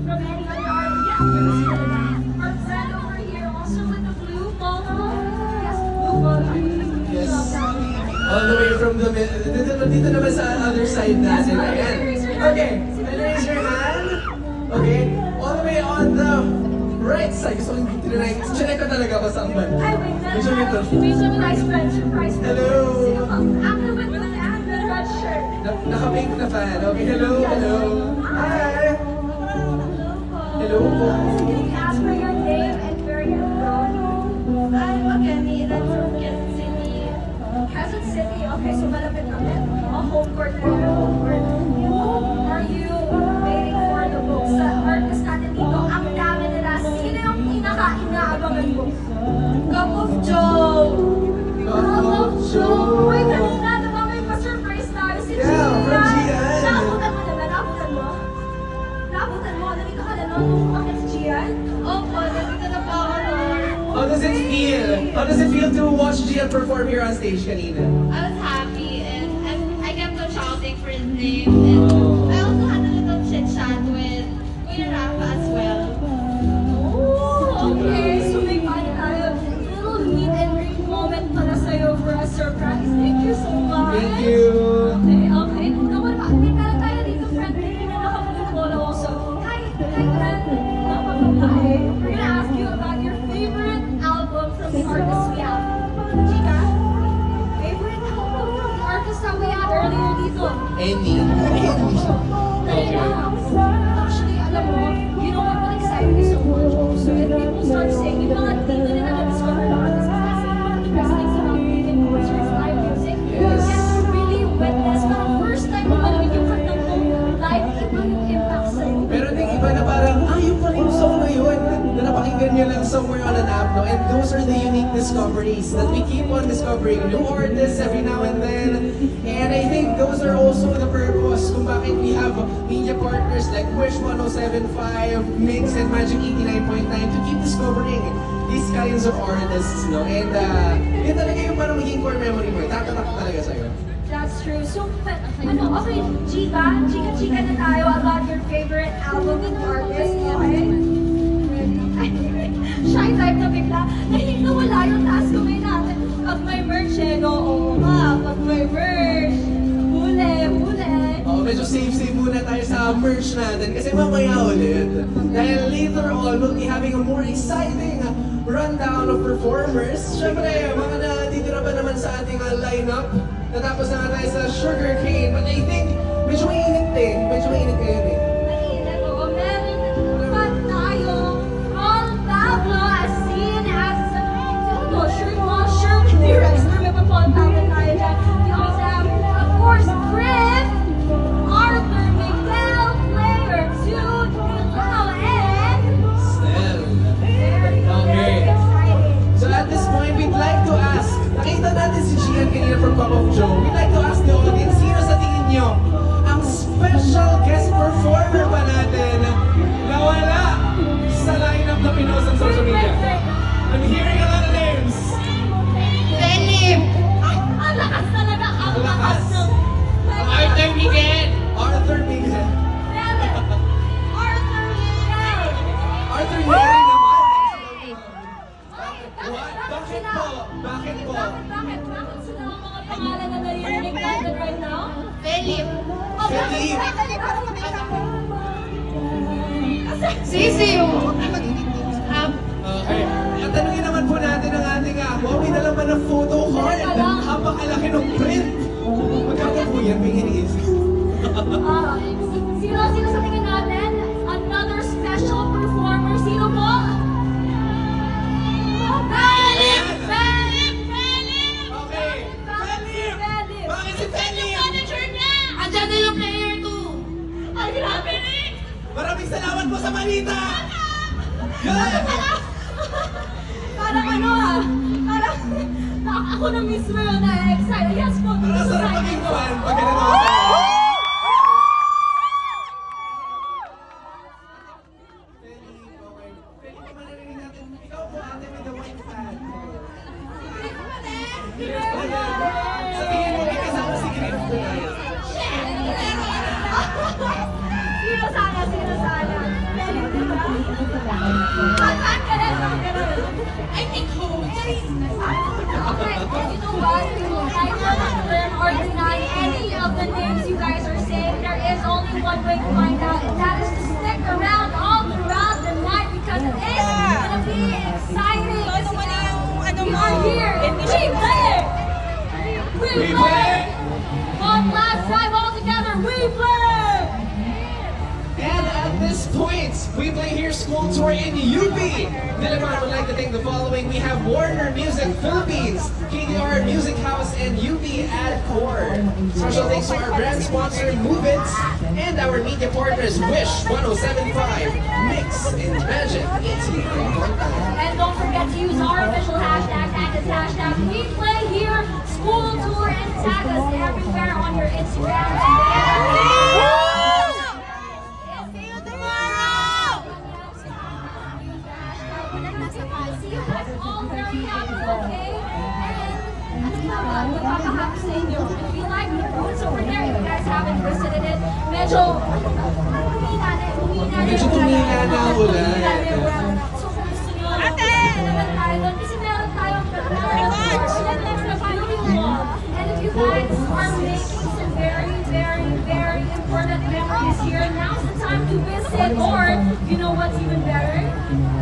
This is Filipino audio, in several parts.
from any other artist. Yeah, from Canada. Our friend over here, also with the blue polo. Yes, blue polo. Yes. All the way from the dito naman sa other side natin. Ayan. Okay, and raise your hand. Okay, all the way on the right side. Gusto kong tinanay. Chinek ko talaga kung saan ba. Ay, wait, Gusto mo ito? surprise friend, surprise friend. Hello. Sino ba? After with the red shirt. Naka-pink na fan. Okay, hello, hello. Hi. Hello po. Can you ask for your name and where you're from? I'm Akemi and I'm from Quezon City. Quezon City. Okay, so malapit namin. Home court na yun. Home court. Are you waiting for the books? Sa artist natin dito, ang dami nila. Sino yung inaabangan mo? Cup of Joe! Cup of Joe. Uy, kanina, diba may pa-surprise tayo si Yeah, Gian? from Gian. Naabutan mo naman, naabutan mo? Naabutan mo? Nandito ka na nun? Nung umakit si Gian? Opo, nandito na po ako nun. How does it feel? How does it feel to watch Gian perform here on stage kanina? I was happy and I kept on shouting for his name. And I also had a little chit chat with Kuya Rafa as well. Oh, okay. So may paano tayo? Little meet and greet moment para sa'yo for a surprise. Thank you so much. Thank you. Okay, okay. Now, what about, may meron tayo dito, friend. Hindi na nakapag-follow also. Hi, friend. Napapagay. We're gonna ask you about your favorite album from the artists we have. Chika, favorite album from the artists that we had earlier dito? Any. Okay. Actually, alam mo, you know what will excite me so much also? When people start saying, yung mga dito nila na-discover na artists, kasi one of the best things about being in concerts, live music, Yes. you get to really witness for the first time mo malamig yung kantang mo live, iba yung impact sa'yo. Pero yung iba na parang, yung pala yung song na yun na napakinggan nyo lang somewhere on an app, no? And those are the unique discoveries that we keep on discovering new artists every now and then. And I think those are also the purpose kung bakit we have media partners like Wish 107.5, Mix, and Magic 89.9 to keep discovering these kinds of artists, no? And yun talaga yung parang maging core memory mo. Tatatak talaga sa'yo. That's true. So, okay, chika na tayo about your favorite album and artist, okay? Shy type na bigla. Nahilig na wala yung taas kamay natin. Pag may merch, oo nga. Pag may merch, huli. Oh, medyo safe muna tayo sa merch natin kasi mamaya ulit. Dahil later on, we'll be having a more exciting rundown of performers. Siyempre, mga nandito na ba naman sa ating lineup? Natapos na nga tayo sa Sugar Cane. But I think, medyo mainit din. Medyo mainit ngayon eh. Mainit, oo. Meron pa tayong Ron Pablo as seen as, sure with the rest. May pa Paul Pablo tayo dyan. We also have, of course, Griff, Arthur Miguel, Player 2, Lau, and Snell. very Okay. exciting. So at this point, we'd like to ask, nakita natin si Gian kanina from Cup of Joe. We'd like to ask the audience, sino sa tingin nyo ang special guest performer ba natin na wala sa lineup na pinost ng social media? I'm hearing a lot of names. Philip! Ay, ang lakas talaga, ang lakas ng... Arthur Miguel! Arthur Miguel. Arthur Miguel! Arthur Miguel naman. Bakit Bakit sila? po? Bakit po? Bakit sila ang mga pangalan na naririnig natin right now? Philip! Oh, Philip. Sisiw! Okay. At tanungin naman po natin ang ating wow, may dala pa ng photo card. Napakalaki ng print. Magkano po yan? May iniisip. Sino sa tingin natin? Another special performer. Sino po? Philip! Okay. Philip! Bakit si Philip? Andyan na yung player 2! Ay, grabe rin! Maraming salamat po sa balita! Good! Parang parang ako na mismo yung na-excite. Yes po, Parang sarap maging fan pag ganito ako sa ikaw po ate with the white fan. Sa tingin mo, may kasama si Griff tonight. Sino sana? last time all together, we play! And at this point, we play here school tour in UP. Diliman would like to thank the following. We have Warner Music Philippines, KDR Music House, and UP AdCore. Special thanks to our brand sponsor, Move It, and our media partners, Wish 1075, Mix, and Magic 18.1. And don't forget to use our official hashtag, tag us hashtag we play here, school tour, and tag us everywhere on your Instagram. See you tomorrow! See you guys all very happy, okay? And ano pa ba? Magpapahapos sa inyo. If you like the roots over there, if you guys haven't visited it, medyo humina na. Medyo tumila na ang ulan. So kung gusto nyo, naman tayo doon. Kasi meron tayong and if you guys are making some very, very, very important memories here, now's the time to visit. Or, you know what's even better?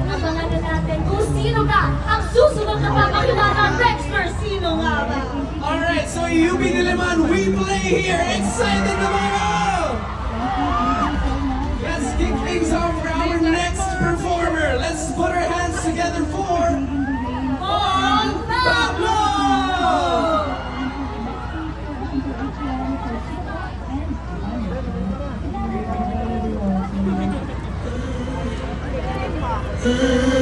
Abangan na natin kung sino ka ang susunod na papakilala ng Rexner. Sino nga ba? Alright, so UP Diliman, we play here. Excited na ba kayo? Let's kick things off for our next performer. Let's put our hands together for Mon Pablo! Thank